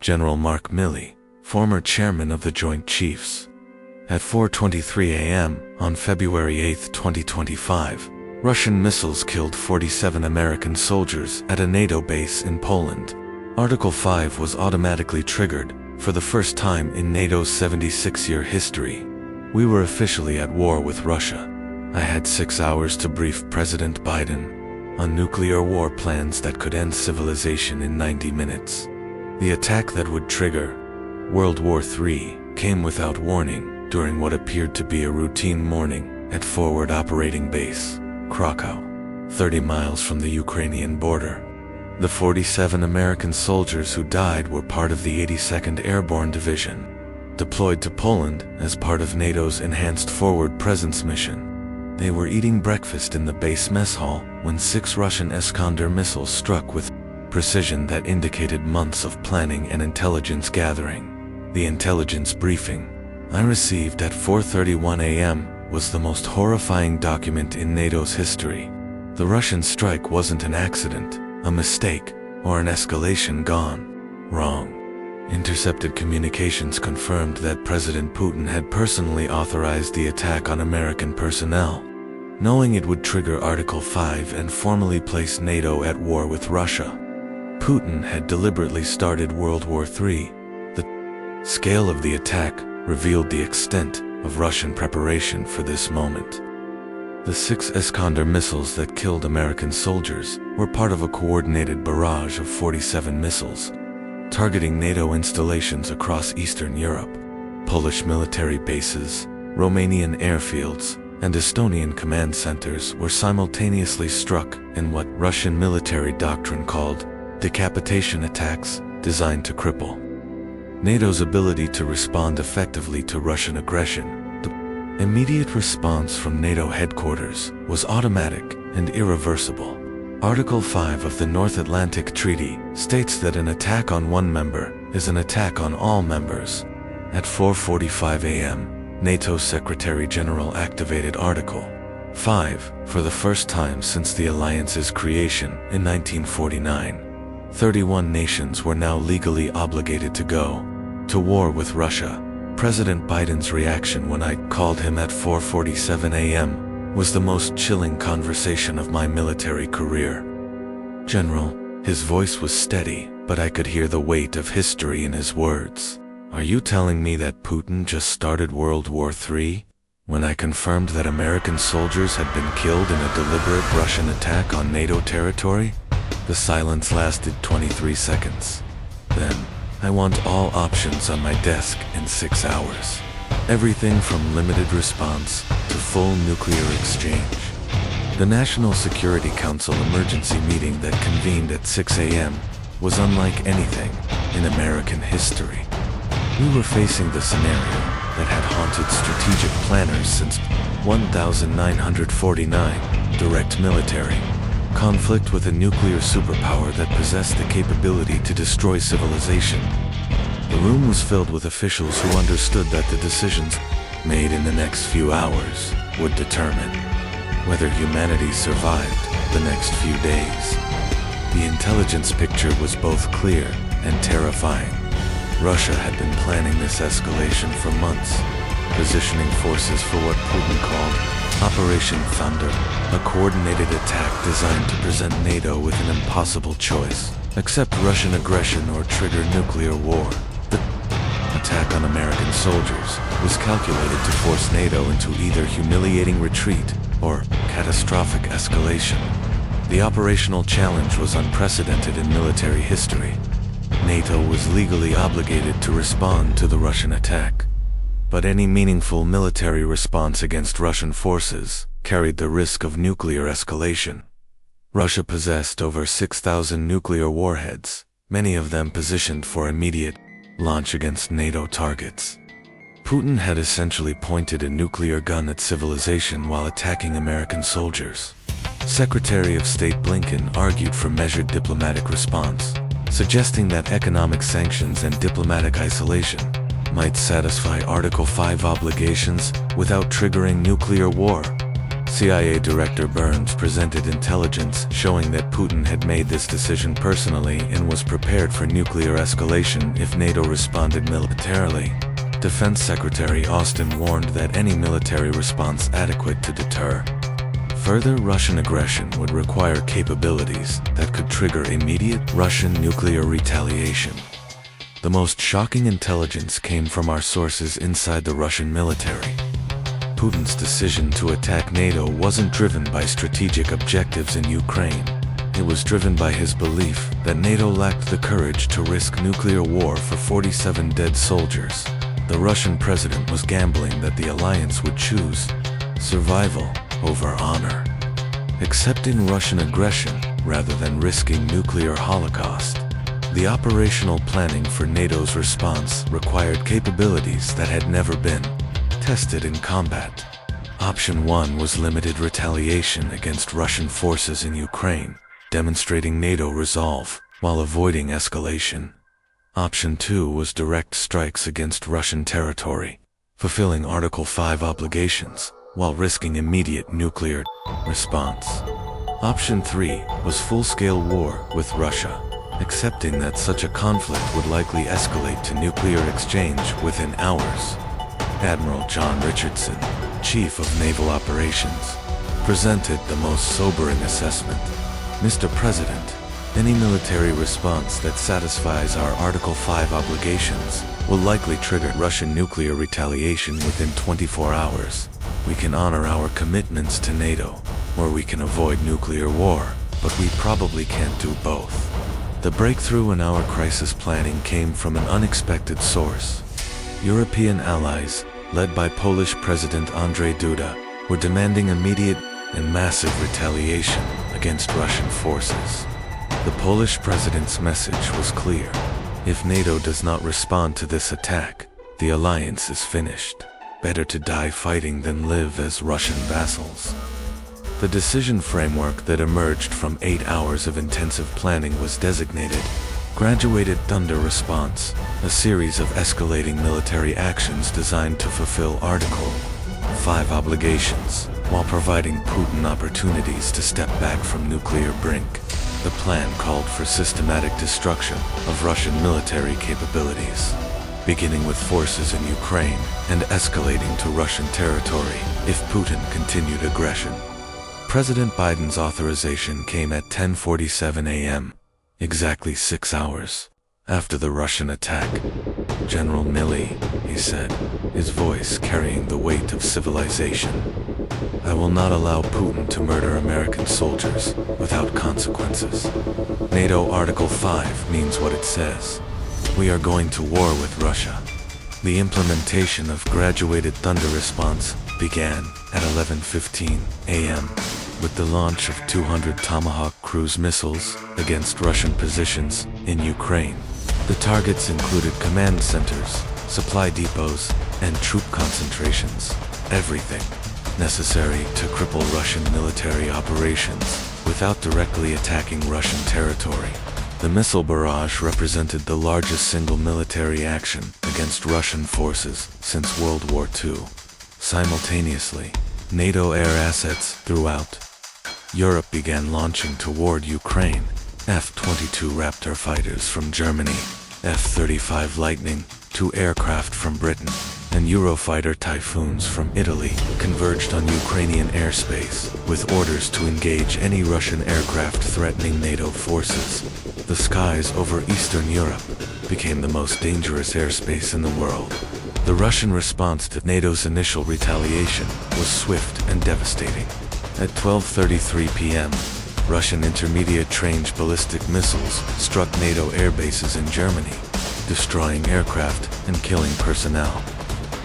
General Mark Milley, former chairman of the Joint Chiefs. At 4:23 a.m. on February 8, 2025, Russian missiles killed 47 American soldiers at a NATO base in Poland. Article 5 was automatically triggered for the first time in NATO's 76-year history. We were officially at war with Russia. I had 6 hours to brief President Biden on nuclear war plans that could end civilization in 90 minutes. The attack that would trigger World War III came without warning during what appeared to be a routine morning at Forward Operating Base, Krakow, 30 miles from the Ukrainian border. The 47 American soldiers who died were part of the 82nd Airborne Division, deployed to Poland as part of NATO's Enhanced Forward Presence mission. They were eating breakfast in the base mess hall when 6 Russian Iskander missiles struck with precision that indicated months of planning and intelligence gathering. The intelligence briefing I received at 4:31 a.m. was the most horrifying document in NATO's history. The Russian strike wasn't an accident, a mistake, or an escalation gone wrong. Intercepted communications confirmed that President Putin had personally authorized the attack on American personnel, knowing it would trigger Article 5 and formally place NATO at war with Russia. Putin had deliberately started World War III. The scale of the attack revealed the extent of Russian preparation for this moment. The 6 Iskander missiles that killed American soldiers were part of a coordinated barrage of 47 missiles, targeting NATO installations across Eastern Europe. Polish military bases, Romanian airfields, and Estonian command centers were simultaneously struck in what Russian military doctrine called decapitation attacks designed to cripple NATO's ability to respond effectively to Russian aggression. The immediate response from NATO headquarters was automatic and irreversible. Article 5 of the North Atlantic Treaty states that an attack on one member is an attack on all members. At 4:45 a.m., NATO Secretary General activated Article 5 for the first time since the alliance's creation in 1949. 31 nations were now legally obligated to go to war with Russia. President Biden's reaction when I called him at 4:47 a.m. was the most chilling conversation of my military career. General, his voice was steady, but I could hear the weight of history in his words. Are you telling me that Putin just started World War III? When I confirmed that American soldiers had been killed in a deliberate Russian attack on NATO territory, the silence lasted 23 seconds. Then, I want all options on my desk in 6 hours. Everything from limited response to full nuclear exchange. The National Security Council emergency meeting that convened at 6 a.m. was unlike anything in American history. We were facing the scenario that had haunted strategic planners since 1949, direct military conflict with a nuclear superpower that possessed the capability to destroy civilization. The room was filled with officials who understood that the decisions made in the next few hours would determine whether humanity survived the next few days. The intelligence picture was both clear and terrifying. Russia had been planning this escalation for months, positioning forces for what Putin called Operation Thunder, a coordinated attack designed to present NATO with an impossible choice: accept Russian aggression or trigger nuclear war. The attack on American soldiers was calculated to force NATO into either humiliating retreat or catastrophic escalation. The operational challenge was unprecedented in military history. NATO was legally obligated to respond to the Russian attack. But any meaningful military response against Russian forces carried the risk of nuclear escalation. Russia possessed over 6,000 nuclear warheads, many of them positioned for immediate launch against NATO targets. Putin had essentially pointed a nuclear gun at civilization while attacking American soldiers. Secretary of State Blinken argued for measured diplomatic response, suggesting that economic sanctions and diplomatic isolation might satisfy Article 5 obligations without triggering nuclear war. CIA Director Burns presented intelligence showing that Putin had made this decision personally and was prepared for nuclear escalation if NATO responded militarily. Defense Secretary Austin warned that any military response adequate to deter further Russian aggression would require capabilities that could trigger immediate Russian nuclear retaliation. The most shocking intelligence came from our sources inside the Russian military. Putin's decision to attack NATO wasn't driven by strategic objectives in Ukraine. It was driven by his belief that NATO lacked the courage to risk nuclear war for 47 dead soldiers. The Russian president was gambling that the alliance would choose survival over honor, accepting Russian aggression rather than risking nuclear holocaust. The operational planning for NATO's response required capabilities that had never been tested in combat. Option 1 was limited retaliation against Russian forces in Ukraine, demonstrating NATO resolve while avoiding escalation. Option 2 was direct strikes against Russian territory, fulfilling Article 5 obligations while risking immediate nuclear response. Option 3 was full-scale war with Russia, accepting that such a conflict would likely escalate to nuclear exchange within hours. Admiral John Richardson, Chief of Naval Operations, presented the most sobering assessment. Mr. President, any military response that satisfies our Article 5 obligations will likely trigger Russian nuclear retaliation within 24 hours. We can honor our commitments to NATO, or we can avoid nuclear war, but we probably can't do both. The breakthrough in our crisis planning came from an unexpected source. European allies, led by Polish President Andrzej Duda, were demanding immediate and massive retaliation against Russian forces. The Polish president's message was clear. If NATO does not respond to this attack, the alliance is finished. Better to die fighting than live as Russian vassals. The decision framework that emerged from 8 hours of intensive planning was designated Graduated Thunder Response, a series of escalating military actions designed to fulfill Article 5 obligations, while providing Putin opportunities to step back from nuclear brink. The plan called for systematic destruction of Russian military capabilities, beginning with forces in Ukraine and escalating to Russian territory if Putin continued aggression. President Biden's authorization came at 10:47 a.m., exactly 6 hours after the Russian attack. General Milley, he said, his voice carrying the weight of civilization. I will not allow Putin to murder American soldiers without consequences. NATO Article 5 means what it says. We are going to war with Russia. The implementation of Graduated Thunder Response began at 11:15 a.m. with the launch of 200 Tomahawk cruise missiles against Russian positions in Ukraine. The targets included command centers, supply depots, and troop concentrations, everything necessary to cripple Russian military operations without directly attacking Russian territory. The missile barrage represented the largest single military action against Russian forces since World War II. Simultaneously, NATO air assets throughout Europe began launching toward Ukraine. F-22 Raptor fighters from Germany, F-35 Lightning, 2 aircraft from Britain, and Eurofighter Typhoons from Italy converged on Ukrainian airspace with orders to engage any Russian aircraft threatening NATO forces. The skies over Eastern Europe became the most dangerous airspace in the world. The Russian response to NATO's initial retaliation was swift and devastating. At 12:33 p.m., Russian intermediate-range ballistic missiles struck NATO air bases in Germany, destroying aircraft and killing personnel.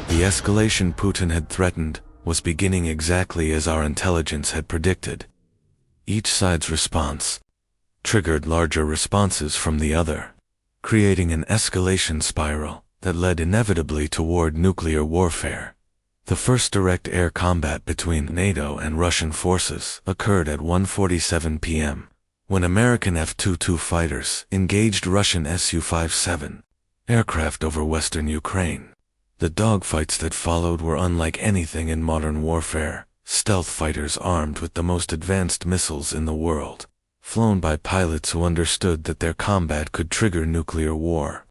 The escalation Putin had threatened was beginning exactly as our intelligence had predicted. Each side's response triggered larger responses from the other, creating an escalation spiral that led inevitably toward nuclear warfare. The first direct air combat between NATO and Russian forces occurred at 1:47 p.m., when American F-22 fighters engaged Russian Su-57 aircraft over western Ukraine. The dogfights that followed were unlike anything in modern warfare, stealth fighters armed with the most advanced missiles in the world, flown by pilots who understood that their combat could trigger nuclear war.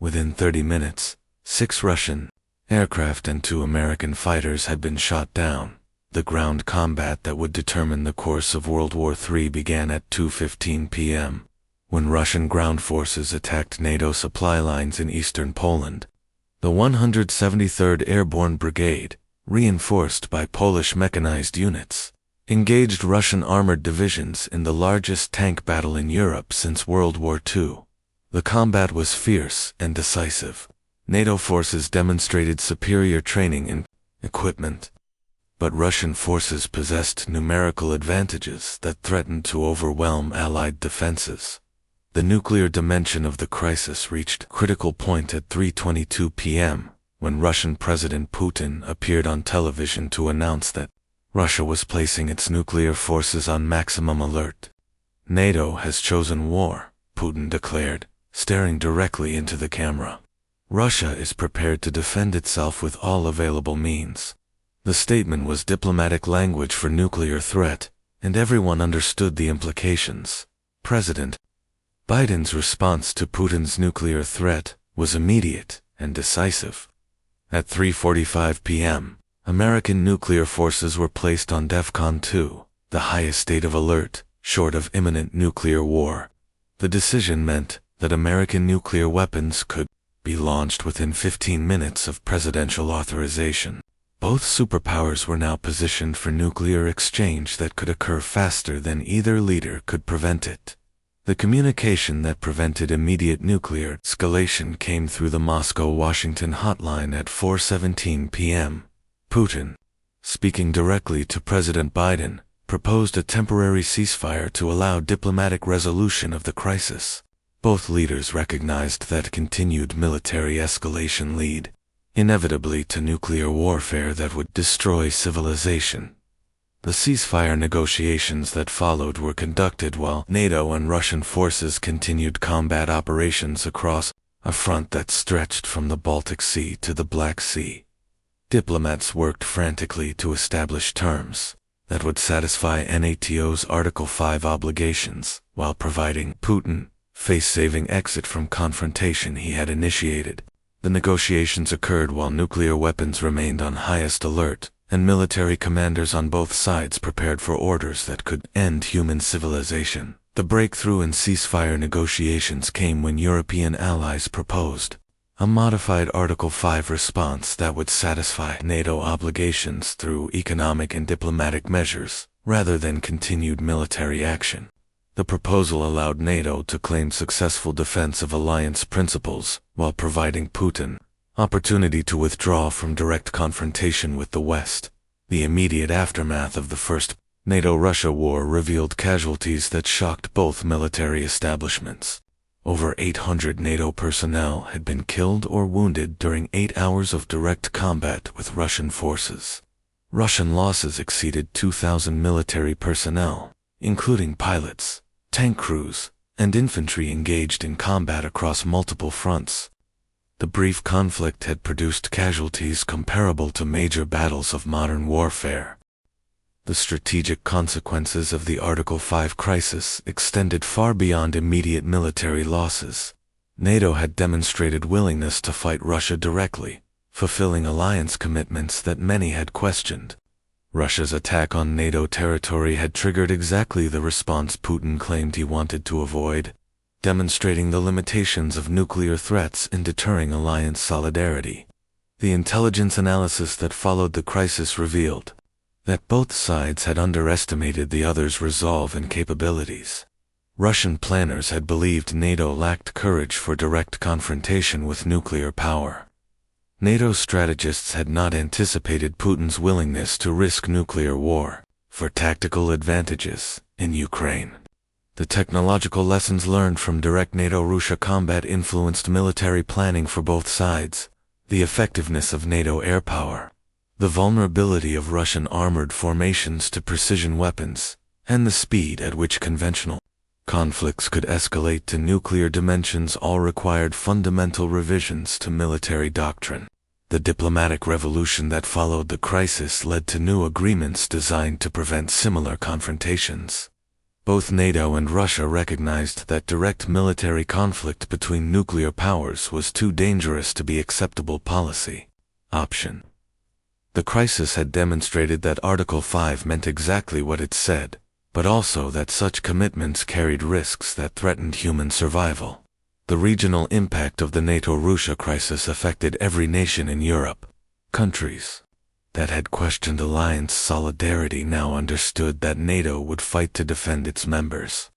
Within 30 minutes, 6 Russian aircraft and 2 American fighters had been shot down. The ground combat that would determine the course of World War III began at 2:15 p.m., when Russian ground forces attacked NATO supply lines in eastern Poland. The 173rd Airborne Brigade, reinforced by Polish mechanized units, engaged Russian armored divisions in the largest tank battle in Europe since World War II. The combat was fierce and decisive. NATO forces demonstrated superior training and equipment, but Russian forces possessed numerical advantages that threatened to overwhelm Allied defenses. The nuclear dimension of the crisis reached critical point at 3:22 p.m., when Russian President Putin appeared on television to announce that Russia was placing its nuclear forces on maximum alert. NATO has chosen war, Putin declared, staring directly into the camera. Russia is prepared to defend itself with all available means. The statement was diplomatic language for nuclear threat, and everyone understood the implications. President Biden's response to Putin's nuclear threat was immediate and decisive. At 3:45 p.m., American nuclear forces were placed on DEFCON 2, the highest state of alert, short of imminent nuclear war. The decision meant that American nuclear weapons could be launched within 15 minutes of presidential authorization. Both superpowers were now positioned for nuclear exchange that could occur faster than either leader could prevent it. The communication that prevented immediate nuclear escalation came through the Moscow-Washington hotline at 4:17 p.m. Putin, speaking directly to President Biden, proposed a temporary ceasefire to allow diplomatic resolution of the crisis. Both leaders recognized that continued military escalation lead inevitably to nuclear warfare that would destroy civilization. The ceasefire negotiations that followed were conducted while NATO and Russian forces continued combat operations across a front that stretched from the Baltic Sea to the Black Sea. Diplomats worked frantically to establish terms that would satisfy NATO's Article 5 obligations, while providing Putin face-saving exit from confrontation he had initiated. The negotiations occurred while nuclear weapons remained on highest alert, and military commanders on both sides prepared for orders that could end human civilization. The breakthrough in ceasefire negotiations came when European allies proposed a modified Article 5 response that would satisfy NATO obligations through economic and diplomatic measures, rather than continued military action. The proposal allowed NATO to claim successful defense of alliance principles, while providing Putin opportunity to withdraw from direct confrontation with the West. The immediate aftermath of the First NATO-Russia War revealed casualties that shocked both military establishments. Over 800 NATO personnel had been killed or wounded during 8 hours of direct combat with Russian forces. Russian losses exceeded 2,000 military personnel, including pilots, tank crews, and infantry engaged in combat across multiple fronts. The brief conflict had produced casualties comparable to major battles of modern warfare. The strategic consequences of the Article 5 crisis extended far beyond immediate military losses. NATO had demonstrated willingness to fight Russia directly, fulfilling alliance commitments that many had questioned. Russia's attack on NATO territory had triggered exactly the response Putin claimed he wanted to avoid, demonstrating the limitations of nuclear threats in deterring alliance solidarity. The intelligence analysis that followed the crisis revealed that both sides had underestimated the other's resolve and capabilities. Russian planners had believed NATO lacked courage for direct confrontation with nuclear power. NATO strategists had not anticipated Putin's willingness to risk nuclear war for tactical advantages in Ukraine. The technological lessons learned from direct NATO-Russia combat influenced military planning for both sides. The effectiveness of NATO air power, the vulnerability of Russian armored formations to precision weapons, and the speed at which conventional conflicts could escalate to nuclear dimensions all required fundamental revisions to military doctrine. The diplomatic revolution that followed the crisis led to new agreements designed to prevent similar confrontations. Both NATO and Russia recognized that direct military conflict between nuclear powers was too dangerous to be acceptable policy option. The crisis had demonstrated that Article 5 meant exactly what it said, but also that such commitments carried risks that threatened human survival. The regional impact of the NATO-Russia crisis affected every nation in Europe. Countries that had questioned alliance solidarity now understood that NATO would fight to defend its members.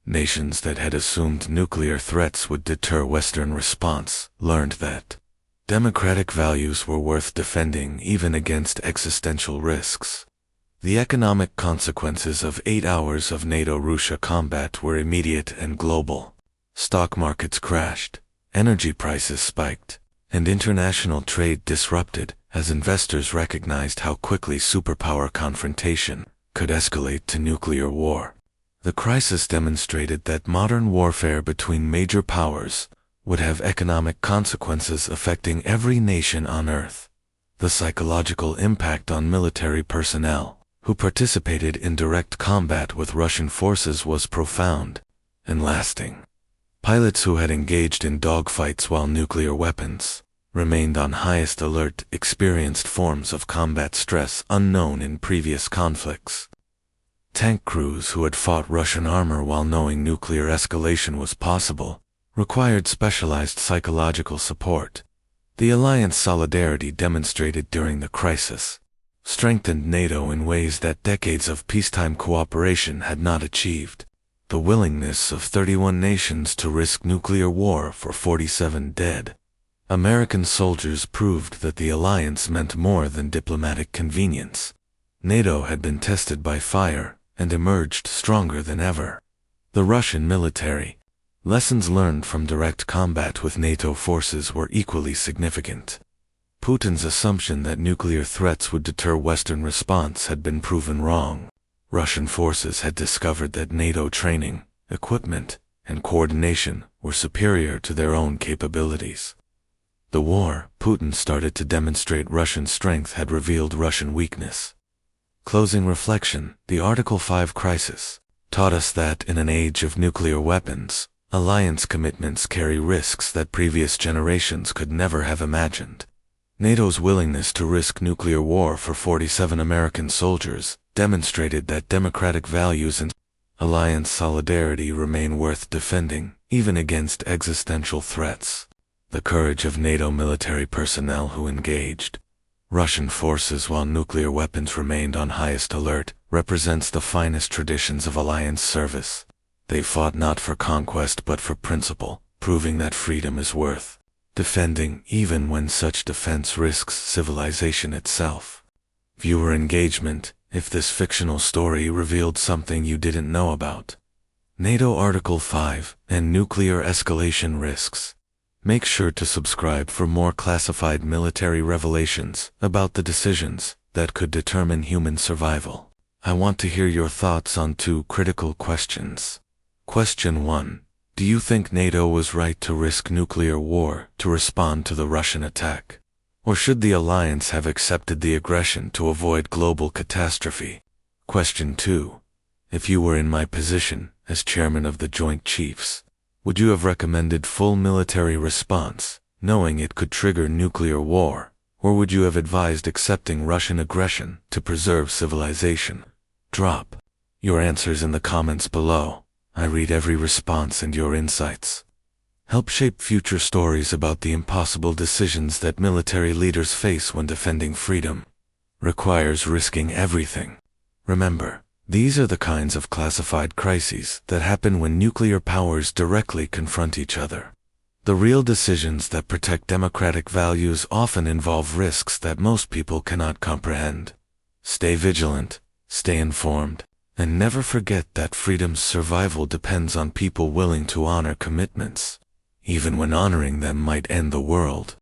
Nations that had assumed nuclear threats would deter Western response learned that democratic values were worth defending even against existential risks. The economic consequences of 8 hours of NATO-Russia combat were immediate and global. Stock markets crashed, energy prices spiked, and international trade disrupted as investors recognized how quickly superpower confrontation could escalate to nuclear war. The crisis demonstrated that modern warfare between major powers would have economic consequences affecting every nation on Earth. The psychological impact on military personnel who participated in direct combat with Russian forces was profound and lasting. Pilots who had engaged in dogfights while nuclear weapons remained on highest alert experienced forms of combat stress unknown in previous conflicts. Tank crews who had fought Russian armor while knowing nuclear escalation was possible required specialized psychological support. The alliance solidarity demonstrated during the crisis strengthened NATO in ways that decades of peacetime cooperation had not achieved. The willingness of 31 nations to risk nuclear war for 47 dead American soldiers proved that the alliance meant more than diplomatic convenience. NATO had been tested by fire and emerged stronger than ever. The Russian military lessons learned from direct combat with NATO forces were equally significant. Putin's assumption that nuclear threats would deter Western response had been proven wrong. Russian forces had discovered that NATO training, equipment, and coordination were superior to their own capabilities. The war, Putin started to demonstrate Russian strength, had revealed Russian weakness. Closing reflection, the Article 5 crisis taught us that in an age of nuclear weapons, alliance commitments carry risks that previous generations could never have imagined. NATO's willingness to risk nuclear war for 47 American soldiers demonstrated that democratic values and alliance solidarity remain worth defending, even against existential threats. The courage of NATO military personnel who engaged Russian forces while nuclear weapons remained on highest alert represents the finest traditions of alliance service. They fought not for conquest but for principle, proving that freedom is worth defending even when such defense risks civilization itself. Viewer engagement. If this fictional story revealed something you didn't know about NATO Article 5 and nuclear escalation risks, make sure to subscribe for more classified military revelations about the decisions that could determine human survival. I want to hear your thoughts on 2 critical questions. Question 1. Do you think NATO was right to risk nuclear war to respond to the Russian attack? Or should the alliance have accepted the aggression to avoid global catastrophe? Question 2. If you were in my position as chairman of the Joint Chiefs, would you have recommended full military response, knowing it could trigger nuclear war, or would you have advised accepting Russian aggression to preserve civilization? Drop your answers in the comments below. I read every response, and your insights help shape future stories about the impossible decisions that military leaders face when defending freedom. Requires risking everything. Remember, these are the kinds of classified crises that happen when nuclear powers directly confront each other. The real decisions that protect democratic values often involve risks that most people cannot comprehend. Stay vigilant, stay informed, and never forget that freedom's survival depends on people willing to honor commitments, even when honoring them might end the world.